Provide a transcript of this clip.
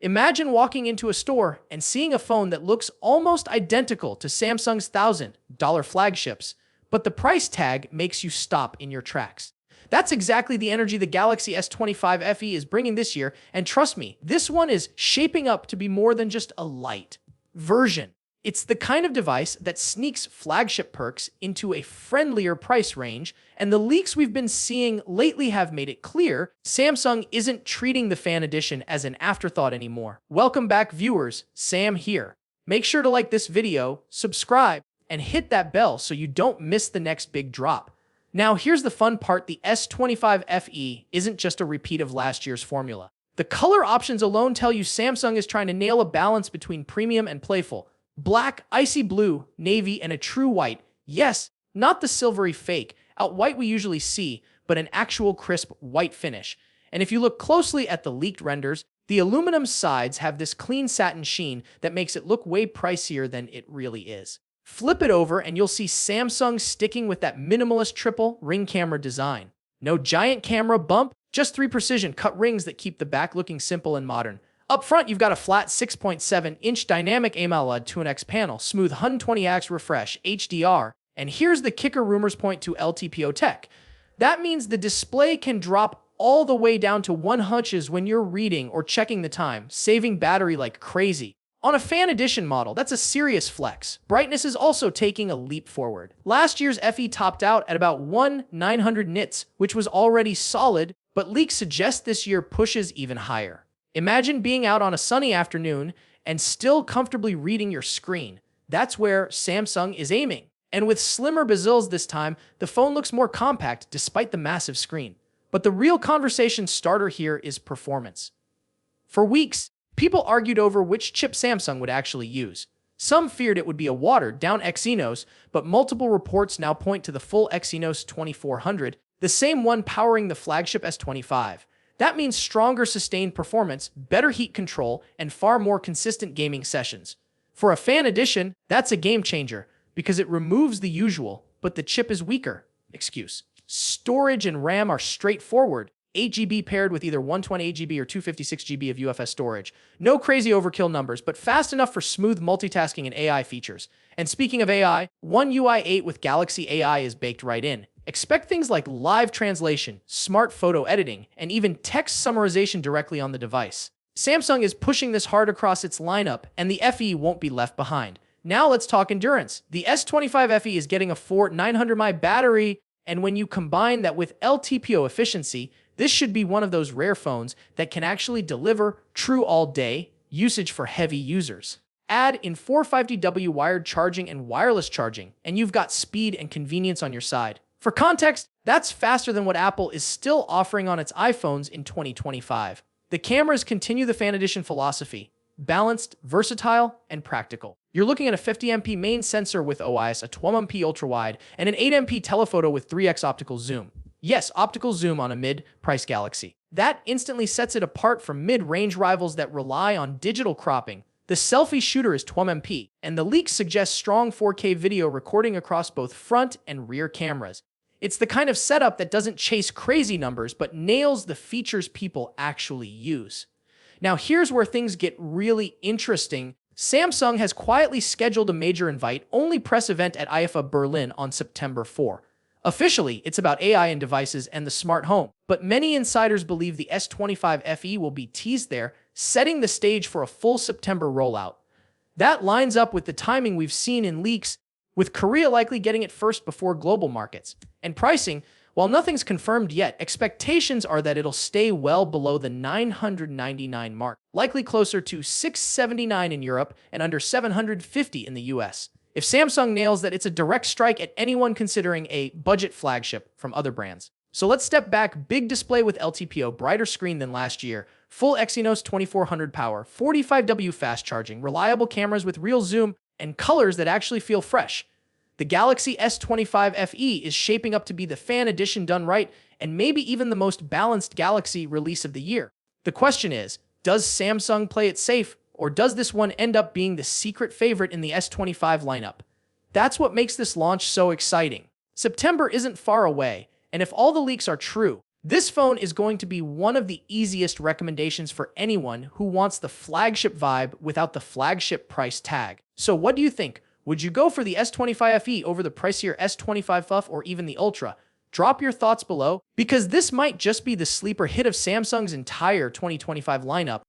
Imagine walking into a store and seeing a phone that looks almost identical to Samsung's $1,000 flagships, but the price tag makes you stop in your tracks. That's exactly the energy the Galaxy S25 FE is bringing this year, and trust me, this one is shaping up to be more than just a light version. It's the kind of device that sneaks flagship perks into a friendlier price range, and the leaks we've been seeing lately have made it clear Samsung isn't treating the Fan Edition as an afterthought anymore. Welcome back, viewers. Sam here. Make sure to like this video, subscribe, and hit that bell so you don't miss the next big drop. Now, here's the fun part. The S25 FE isn't just a repeat of last year's formula. The color options alone tell you Samsung is trying to nail a balance between premium and playful. Black, icy blue, navy, and a true white. Yes, not the silvery fake out white we usually see, but an actual crisp white finish. And if you look closely at the leaked renders, the aluminum sides have this clean satin sheen that makes it look way pricier than it really is. Flip it over and you'll see Samsung sticking with that minimalist triple ring camera design. No giant camera bump, just 3 precision cut rings that keep the back looking simple and modern. Up front, you've got a flat 6.7-inch dynamic AMOLED 2.x panel, smooth 120Hz refresh, HDR, and here's the kicker: rumors point to LTPO tech. That means the display can drop all the way down to 1 Hz when you're reading or checking the time, saving battery like crazy. On a Fan Edition model, that's a serious flex. Brightness is also taking a leap forward. Last year's FE topped out at about 900 nits, which was already solid, but leaks suggest this year pushes even higher. Imagine being out on a sunny afternoon and still comfortably reading your screen. That's where Samsung is aiming. And with slimmer bezels this time, the phone looks more compact despite the massive screen. But the real conversation starter here is performance. For weeks, people argued over which chip Samsung would actually use. Some feared it would be a watered-down Exynos, but multiple reports now point to the full Exynos 2400, the same one powering the flagship S25. That means stronger sustained performance, better heat control, and far more consistent gaming sessions. For a Fan Edition, that's a game changer, because it removes the usual, but the chip is weaker excuse. Storage and RAM are straightforward, 8GB paired with either 128GB or 256GB of UFS storage. No crazy overkill numbers, but fast enough for smooth multitasking and AI features. And speaking of AI, One UI 8 with Galaxy AI is baked right in. Expect things like live translation, smart photo editing, and even text summarization directly on the device. Samsung is pushing this hard across its lineup, and the FE won't be left behind. Now let's talk endurance. The S25 FE is getting a 4900 mAh battery, and when you combine that with LTPO efficiency, this should be one of those rare phones that can actually deliver true all-day usage for heavy users. Add in 450W wired charging and wireless charging, and you've got speed and convenience on your side. For context, that's faster than what Apple is still offering on its iPhones in 2025. The cameras continue the Fan Edition philosophy: balanced, versatile, and practical. You're looking at a 50MP main sensor with OIS, a 12MP ultra-wide, and an 8MP telephoto with 3x optical zoom. Yes, optical zoom on a mid-price Galaxy. That instantly sets it apart from mid-range rivals that rely on digital cropping. The selfie shooter is 12MP, and the leaks suggest strong 4K video recording across both front and rear cameras. It's the kind of setup that doesn't chase crazy numbers, but nails the features people actually use. Now, here's where things get really interesting. Samsung has quietly scheduled a major invite-only press event at IFA Berlin on September 4. Officially, it's about AI in devices and the smart home, but many insiders believe the S25 FE will be teased there, setting the stage for a full September rollout. That lines up with the timing we've seen in leaks, with Korea likely getting it first before global markets. And pricing, while nothing's confirmed yet, expectations are that it'll stay well below the $999 mark, likely closer to $679 in Europe and under $750 in the US. If Samsung nails that, it's a direct strike at anyone considering a budget flagship from other brands. So let's step back. Big display with LTPO, brighter screen than last year, full Exynos 2400 power, 45W fast charging, reliable cameras with real zoom, and colors that actually feel fresh. The Galaxy S25 FE is shaping up to be the Fan Edition done right, and maybe even the most balanced Galaxy release of the year. The question is, does Samsung play it safe, or does this one end up being the secret favorite in the S25 lineup? That's what makes this launch so exciting. September isn't far away, and if all the leaks are true, This phone is going to be one of the easiest recommendations for anyone who wants the flagship vibe without the flagship price tag. So what do you think? Would you go for the S25 FE over the pricier S25 FE or even the Ultra? Drop your thoughts below, because this might just be the sleeper hit of Samsung's entire 2025 lineup.